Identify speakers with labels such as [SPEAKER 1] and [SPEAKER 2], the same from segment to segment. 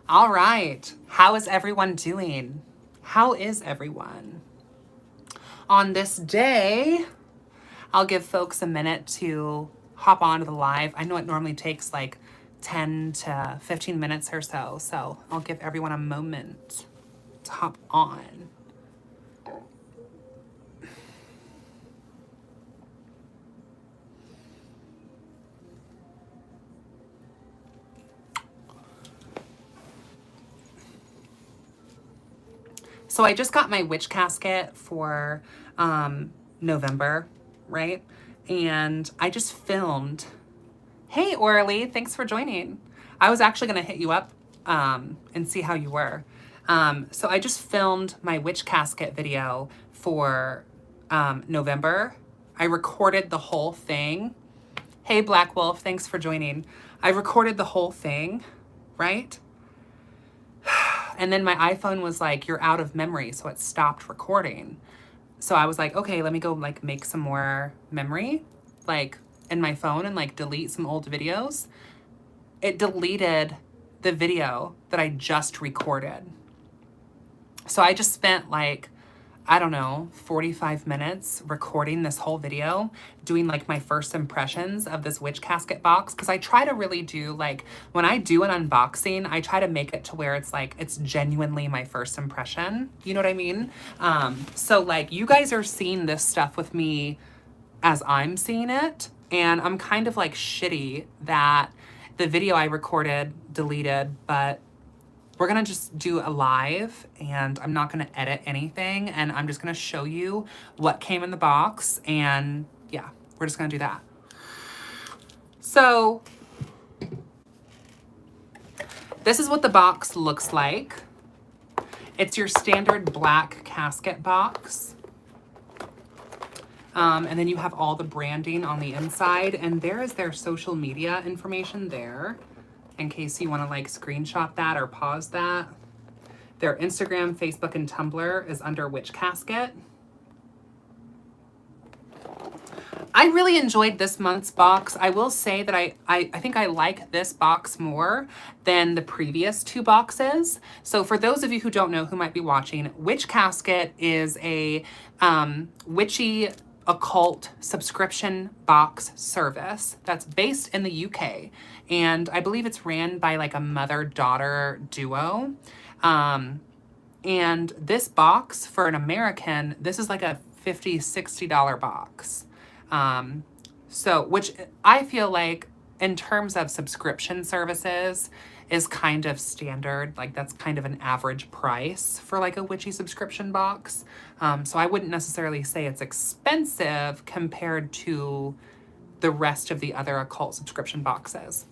[SPEAKER 1] All right. How is everyone doing? How is everyone? On this day, I'll give folks a minute to hop onto the live. I know it normally takes like 10 to 15 minutes or so, so I'll give everyone a moment to hop on. So I just got my witch casket for November, right? And I just filmed. Hey, Orly, thanks for joining. I was actually going to hit you up and see how you were. So I just filmed my witch casket video for November. I recorded the whole thing. Hey, Black Wolf, thanks for joining. I recorded the whole thing, right? And then my iPhone was like, you're out of memory, so it stopped recording. So I was like, okay, let me go like make some more memory, like in my phone and like delete some old videos. It deleted the video that I just recorded. So I just spent like, I don't know, 45 minutes recording this whole video, doing like my first impressions of this witch casket box. Cause I try to really do like, when I do an unboxing, I try to make it to where it's like, it's genuinely my first impression. You know what I mean? So like you guys are seeing this stuff with me as I'm seeing it. And I'm kind of like shitty that the video I recorded deleted, but we're gonna just do a live and I'm not gonna edit anything and I'm just gonna show you what came in the box and yeah, we're just gonna do that. So this is what the box looks like. It's your standard black casket box. And then you have all the branding on the inside and there is their social media information there, in case you want to like screenshot that or pause that. Their Instagram, Facebook, and Tumblr is under Witch Casket. I really enjoyed this month's box. I will say that I think I like this box more than the previous two boxes. So for those of you who don't know, who might be watching, Witch Casket is a witchy occult subscription box service that's based in the UK. And I believe it's ran by like a mother-daughter duo. And this box for an American, this is like a $50, $60 box. So, which I feel like in terms of subscription services is kind of standard. Like that's kind of an average price for like a witchy subscription box. So I wouldn't necessarily say it's expensive compared to the rest of the other occult subscription boxes.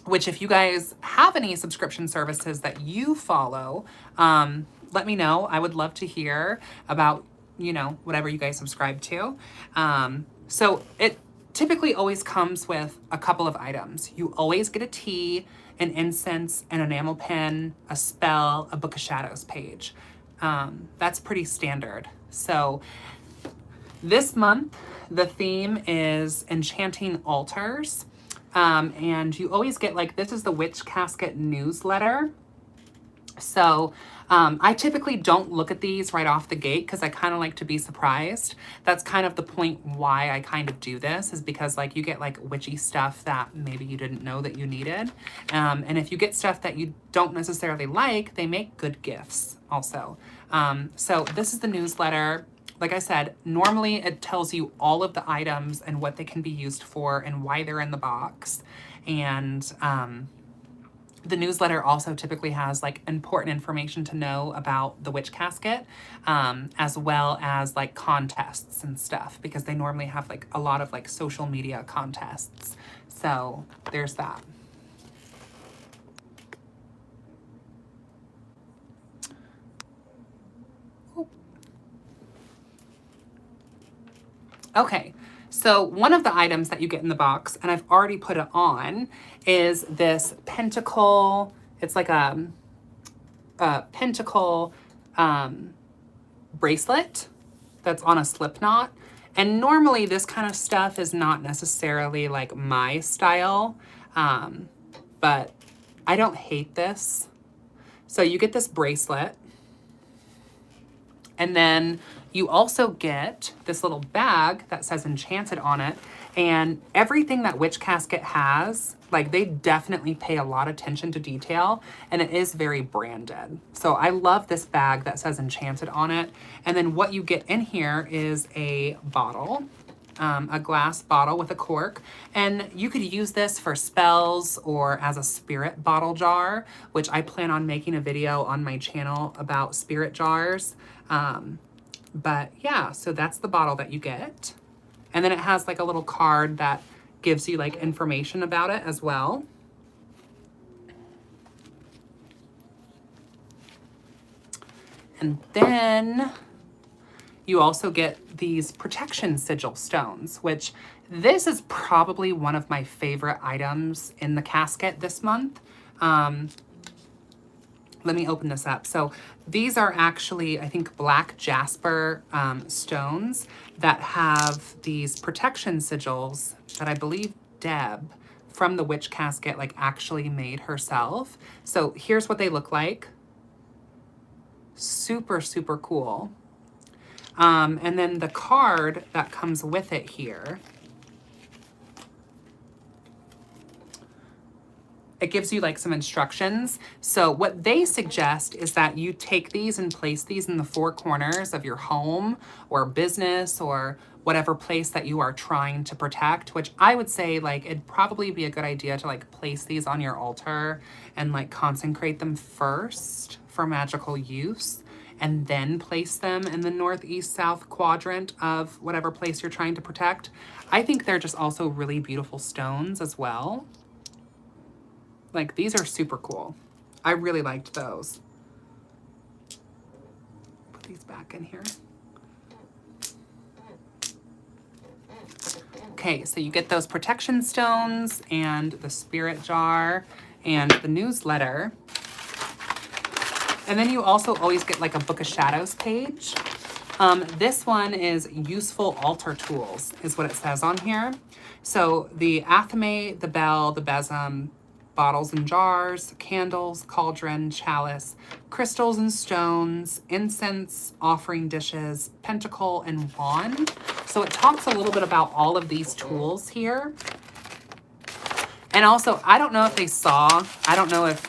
[SPEAKER 1] Which if you guys have any subscription services that you follow, let me know. I would love to hear about, you know, whatever you guys subscribe to. So it typically always comes with a couple of items. You always get a tea, an incense, an enamel pen, a spell, a Book of Shadows page. That's pretty standard. So this month, the theme is Enchanting Altars. And you always get like, this is the Witch Casket newsletter. So I typically don't look at these right off the gate because I kind of like to be surprised. That's kind of the point why I kind of do this, is because like you get like witchy stuff that maybe you didn't know that you needed. And if you get stuff that you don't necessarily like, they make good gifts also. So this is the newsletter. Like I said, normally it tells you all of the items and what they can be used for and why they're in the box. And the newsletter also typically has like important information to know about the witch casket, as well as like contests and stuff, because they normally have like a lot of like social media contests. So there's that. Okay, so one of the items that you get in the box, and I've already put it on, is this Pentacle. It's like a Pentacle bracelet that's on a slip knot. And normally this kind of stuff is not necessarily like my style, but I don't hate this. So you get this bracelet, and then you also get this little bag that says Enchanted on it. And everything that Witch Casket has, like, they definitely pay a lot of attention to detail, and it is very branded. So I love this bag that says Enchanted on it. And then what you get in here is a bottle, a glass bottle with a cork. And you could use this for spells or as a spirit bottle jar, which I plan on making a video on my channel about spirit jars. But yeah, so that's the bottle that you get. And then it has like a little card that gives you like information about it as well. And then you also get these protection sigil stones, which this is probably one of my favorite items in the casket this month. Let me open this up. So these are actually, I think, black jasper stones that have these protection sigils that I believe Deb from the Witch Casket like actually made herself. So here's what they look like. Super, super cool. And then the card that comes with it here, it gives you like some instructions. So what they suggest is that you take these and place these in the four corners of your home or business or whatever place that you are trying to protect, which I would say like it'd probably be a good idea to like place these on your altar and like consecrate them first for magical use, and then place them in the northeast south quadrant of whatever place you're trying to protect. I think they're just also really beautiful stones as well. Like, these are super cool. I really liked those. Put these back in here. Okay, so you get those protection stones and the spirit jar and the newsletter. And then you also always get like a Book of Shadows page. This one is useful altar tools is what it says on here. So the athame, the bell, the besom, bottles and jars, candles, cauldron, chalice, crystals and stones, incense, offering dishes, pentacle, and wand. So it talks a little bit about all of these tools here. And also, I don't know if they saw, I don't know if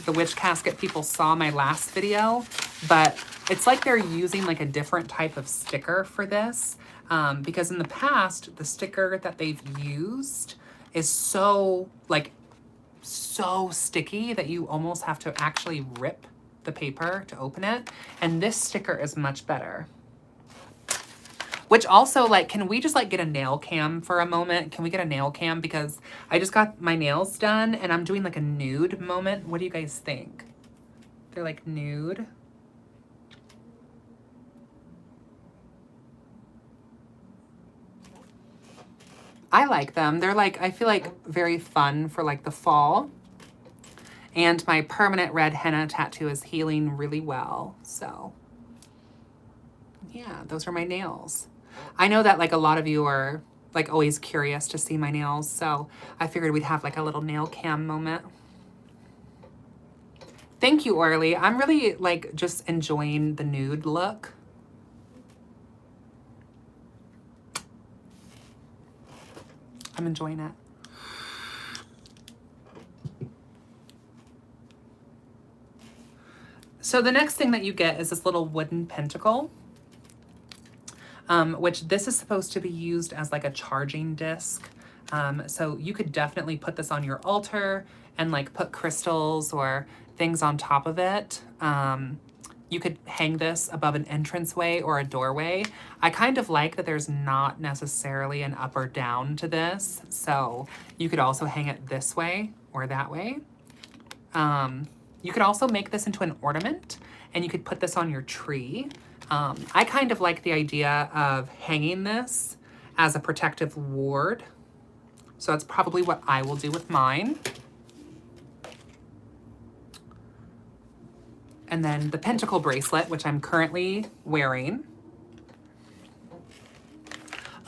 [SPEAKER 1] the Witch Casket people saw my last video, but it's like they're using like a different type of sticker for this. Because in the past, the sticker that they've used is so sticky that you almost have to actually rip the paper to open it. And this sticker is much better. Which also, like, can we just like get a nail cam for a moment? Can we get a nail cam? Because I just got my nails done and I'm doing like a nude moment. What do you guys think? They're like nude. I like them. They're like, I feel like very fun for like the fall. And my permanent red henna tattoo is healing really well. So yeah, those are my nails. I know that like a lot of you are like always curious to see my nails. So I figured we'd have like a little nail cam moment. Thank you, Orly. I'm really like just enjoying the nude look. I'm enjoying it. So the next thing that you get is this little wooden pentacle, which this is supposed to be used as like a charging disc. So you could definitely put this on your altar and like put crystals or things on top of it. You could hang this above an entranceway or a doorway. I kind of like that there's not necessarily an up or down to this. So you could also hang it this way or that way. You could also make this into an ornament and you could put this on your tree. I kind of like the idea of hanging this as a protective ward. So that's probably what I will do with mine. And then the pentacle bracelet, which I'm currently wearing.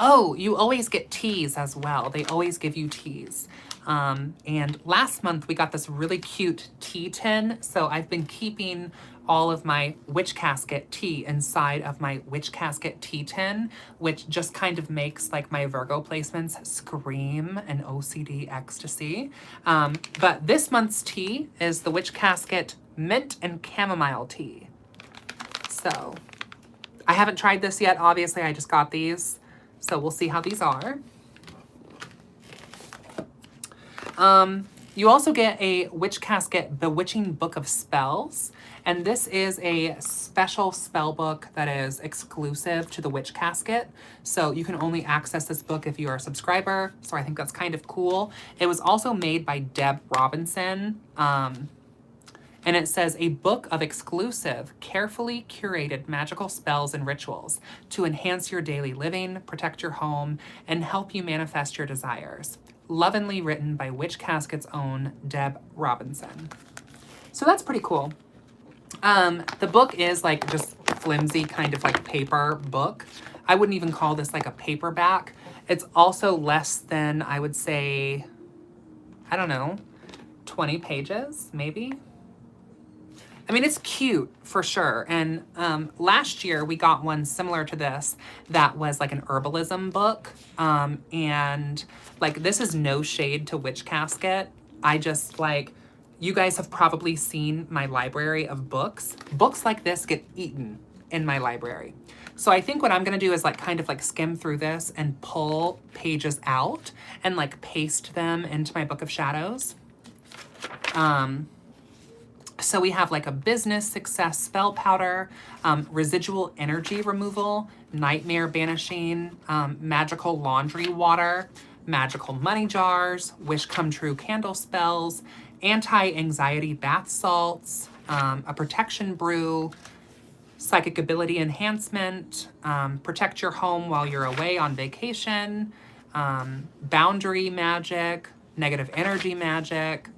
[SPEAKER 1] Oh, you always get teas as well. They always give you teas. And last month we got this really cute tea tin. So I've been keeping all of my Witch Casket tea inside of my Witch Casket tea tin, which just kind of makes like my Virgo placements scream an OCD ecstasy. But this month's tea is the Witch Casket Mint and Chamomile Tea. So I haven't tried this yet. Obviously, I just got these. So we'll see how these are. You also get a Witch Casket Bewitching Book of Spells. And this is a special spell book that is exclusive to the Witch Casket. So you can only access this book if you are a subscriber. So I think that's kind of cool. It was also made by Deb Robinson. And it says, a book of exclusive, carefully curated magical spells and rituals to enhance your daily living, protect your home, and help you manifest your desires. Lovingly written by Witch Casket's own Deb Robinson. So that's pretty cool. The book is like just flimsy kind of like paper book. I wouldn't even call this like a paperback. It's also less than, I would say, I don't know, 20 pages maybe. I mean, it's cute for sure. And last year we got one similar to this that was like an herbalism book. And like, this is no shade to Witch Casket. I just like, you guys have probably seen my library of books. Books like this get eaten in my library. So I think what I'm gonna do is like kind of like skim through this and pull pages out and like paste them into my Book of Shadows. So we have like a business success spell powder, residual energy removal, nightmare banishing, magical laundry water, magical money jars, wish come true candle spells, anti-anxiety bath salts, a protection brew, psychic ability enhancement, protect your home while you're away on vacation, boundary magic, negative energy magic,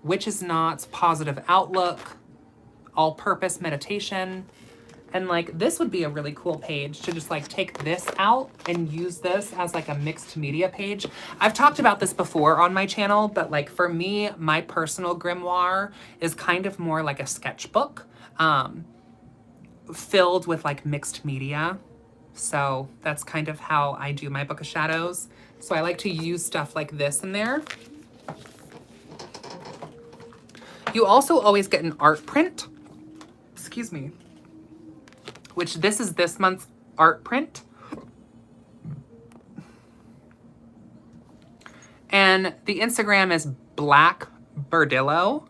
[SPEAKER 1] witches knots, positive outlook, all-purpose meditation. And like, this would be a really cool page to just like take this out and use this as like a mixed media page. I've talked about this before on my channel, but like for me, my personal grimoire is kind of more like a sketchbook, filled with like mixed media. So that's kind of how I do my Book of Shadows. So I like to use stuff like this in there. You also always get an art print, excuse me, which this is this month's art print. And the Instagram is Black Birdillo.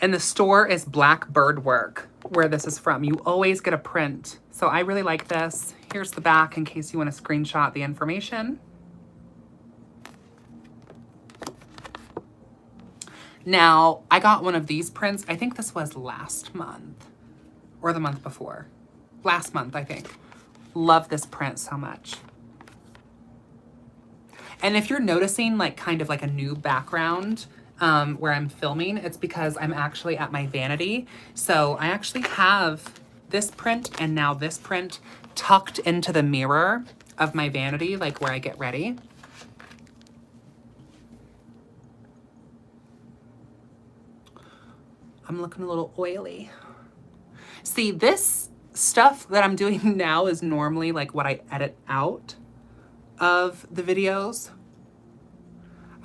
[SPEAKER 1] And the store is Black Bird Work, where this is from. You always get a print. So I really like this. Here's the back in case you want to screenshot the information. Now, I got one of these prints. I think this was last month or the month before. Last month, I think. Love this print so much. And if you're noticing like kind of like a new background where I'm filming, it's because I'm actually at my vanity. So I actually have this print and now this print tucked into the mirror of my vanity, like where I get ready. I'm looking a little oily. See, this stuff that I'm doing now is normally like what I edit out of the videos.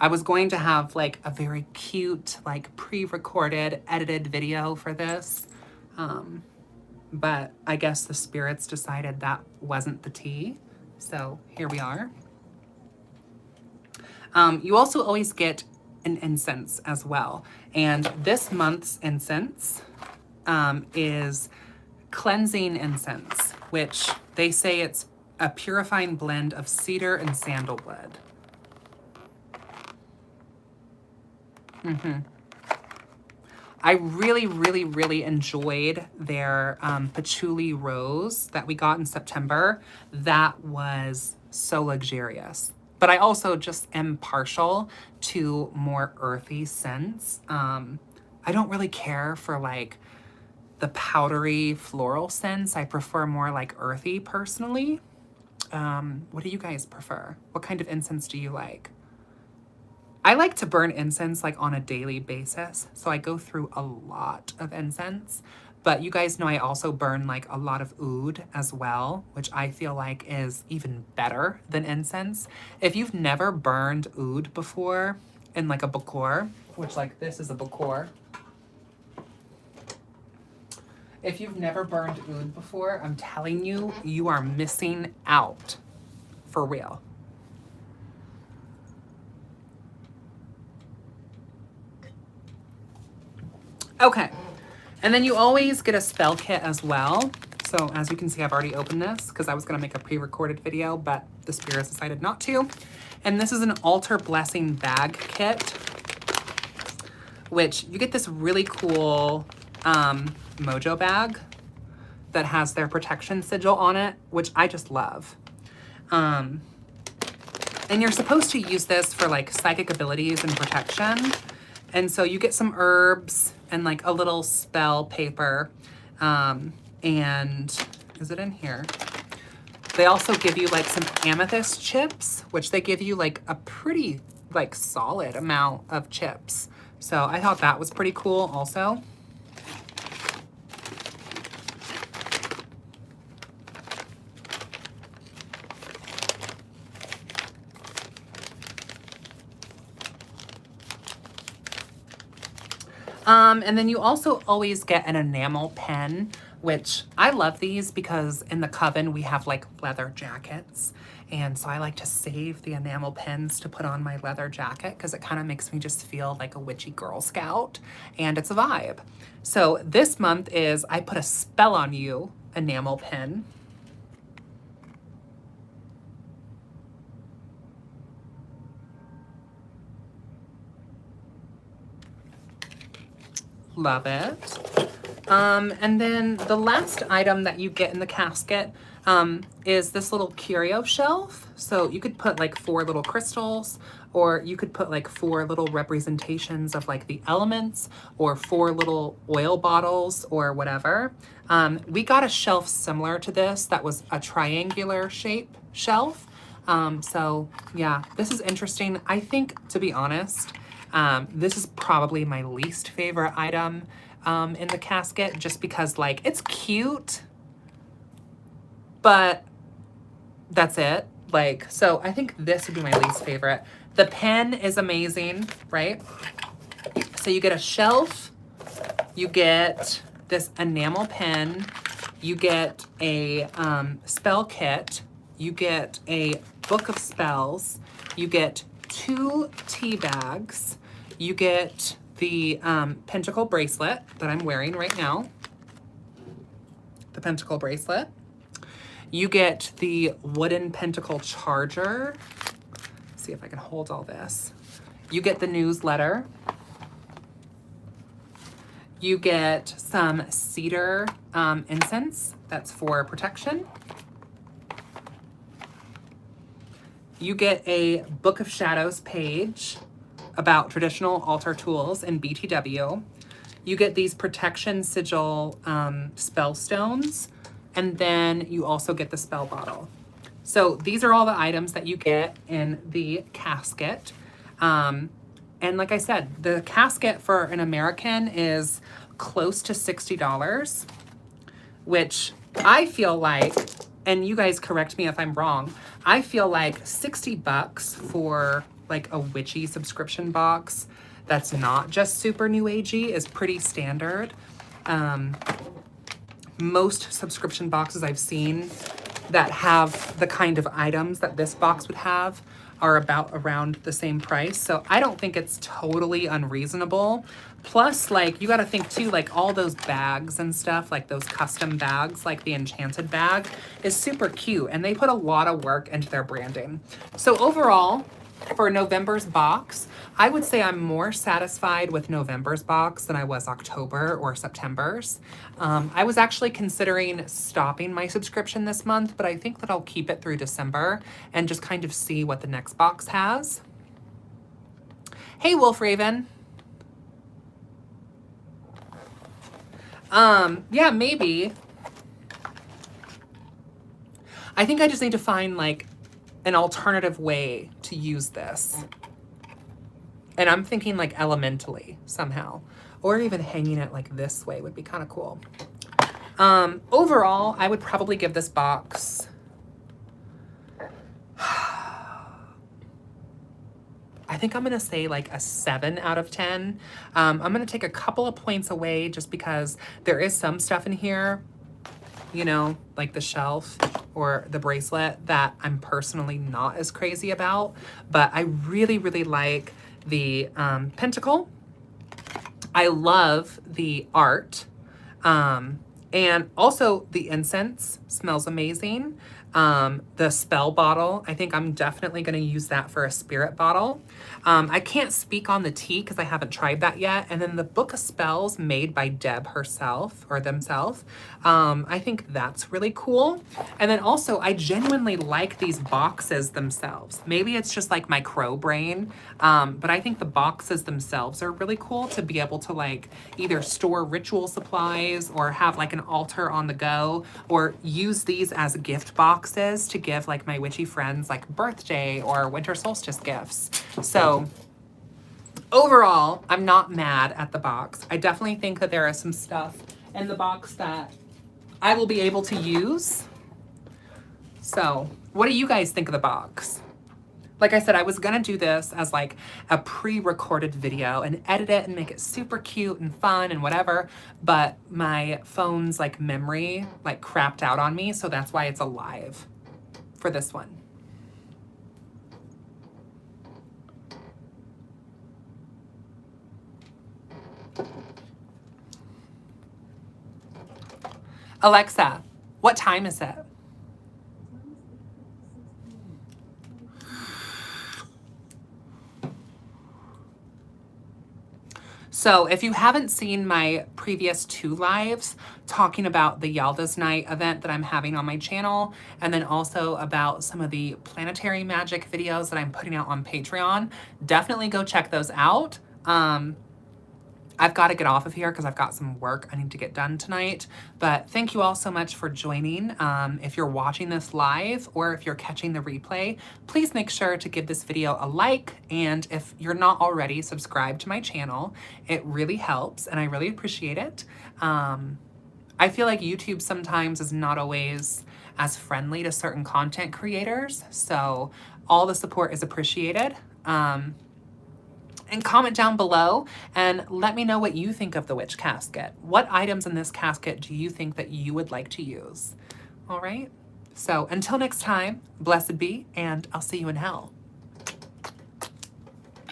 [SPEAKER 1] I was going to have like a very cute, like pre-recorded, edited video for this. But I guess the spirits decided that wasn't the tea. So here we are. You also always get an incense as well. And this month's incense is cleansing incense, which they say it's a purifying blend of cedar and sandalwood. I really, really, really enjoyed their patchouli rose that we got in September. That was so luxurious. But I also just am partial to more earthy scents. I don't really care for like the powdery floral scents. I prefer more like earthy personally. What do you guys prefer? What kind of incense do you like? I like to burn incense like on a daily basis, so I go through a lot of incense. But you guys know I also burn like a lot of oud as well, which I feel like is even better than incense. If you've never burned oud before in like a bouquet, which like this is a bouquet. If you've never burned oud before, I'm telling you, you are missing out. For real. Okay, and then you always get a spell kit as well. So as you can see, I've already opened this because I was gonna make a pre-recorded video, but the spirits decided not to. And this is an altar blessing bag kit, which you get this really cool mojo bag that has their protection sigil on it, which I just love. And you're supposed to use this for like psychic abilities and protection. And so you get some herbs and like a little spell paper. And is it in here? They also give you like some amethyst chips, which they give you like a pretty like solid amount of chips. So I thought that was pretty cool also. And then you also always get an enamel pen, which I love these because in the coven we have like leather jackets. And so I like to save the enamel pens to put on my leather jacket because it kind of makes me just feel like a witchy Girl Scout, and it's a vibe. So this month is I Put a Spell on You enamel pen. Love it. And then the last item that you get in the casket is this little curio shelf. So you could put like 4 little crystals, or you could put like 4 little representations of like the elements, or 4 little oil bottles or whatever. We got a shelf similar to this that was a triangular shape shelf. So yeah, this is interesting. I think, to be honest, this is probably my least favorite item in the casket, just because like it's cute, but that's it. Like, so I think this would be my least favorite. The pen is amazing, right? So you get a shelf, you get this enamel pen, you get a spell kit, you get a book of spells, you get 2 tea bags, you get the Pentacle bracelet that I'm wearing right now, the Pentacle bracelet. You get the wooden Pentacle charger. Let's see if I can hold all this. You get the newsletter. You get some cedar incense, that's for protection. You get a Book of Shadows page about traditional altar tools in BTW. You get these protection sigil spell stones, and then you also get the spell bottle. So these are all the items that you get in the casket. And like I said, the casket for an American is close to $60, which I feel like, and you guys correct me if I'm wrong, I feel like 60 bucks for like a witchy subscription box that's not just super new agey is pretty standard. Most subscription boxes I've seen that have the kind of items that this box would have are about around the same price. So I don't think it's totally unreasonable. Plus, like, you gotta think too, like all those bags and stuff, like those custom bags, like the Enchanted bag is super cute, and they put a lot of work into their branding. So overall, for November's box, I would say I'm more satisfied with November's box than I was October or September's. I was actually considering stopping my subscription this month, but I think that I'll keep it through December and just kind of see what the next box has. Hey, Wolf Raven. Yeah, maybe. I think I just need to find like an alternative way to use this. And I'm thinking like elementally somehow, or even hanging it like this way would be kind of cool. Overall, I would probably give this box, I think I'm gonna say like a 7 out of 10. I'm gonna take a couple of points away just because there is some stuff in here, you know, like the shelf or the bracelet that I'm personally not as crazy about, but I really, really like the Pentacle. I love the art. And also the incense smells amazing. The spell bottle, I think I'm definitely going to use that for a spirit bottle. I can't speak on the tea because I haven't tried that yet. And then the book of spells made by Deb herself or themselves. I think that's really cool. And then also I genuinely like these boxes themselves. Maybe it's just like my crow brain. But I think the boxes themselves are really cool to be able to like either store ritual supplies or have like an altar on the go, or use these as gift boxes to give like my witchy friends like birthday or winter solstice gifts. So overall, I'm not mad at the box. I definitely think that there is some stuff in the box that I will be able to use. So what do you guys think of the box? Like I said, I was gonna do this as like a pre-recorded video and edit it and make it super cute and fun and whatever, but my phone's like memory like crapped out on me, so that's why it's alive for this one. Alexa, what time is it? So if you haven't seen my previous 2 lives talking about the Yalda's Night event that I'm having on my channel, and then also about some of the planetary magic videos that I'm putting out on Patreon, definitely go check those out. I've got to get off of here because I've got some work I need to get done tonight. But thank you all so much for joining. If you're watching this live or if you're catching the replay, please make sure to give this video a like. And if you're not already subscribed to my channel, it really helps and I really appreciate it. I feel like YouTube sometimes is not always as friendly to certain content creators. So all the support is appreciated. And comment down below and let me know what you think of the witch casket. What items in this casket do you think that you would like to use? All right. So until next time, blessed be, and I'll see you in hell.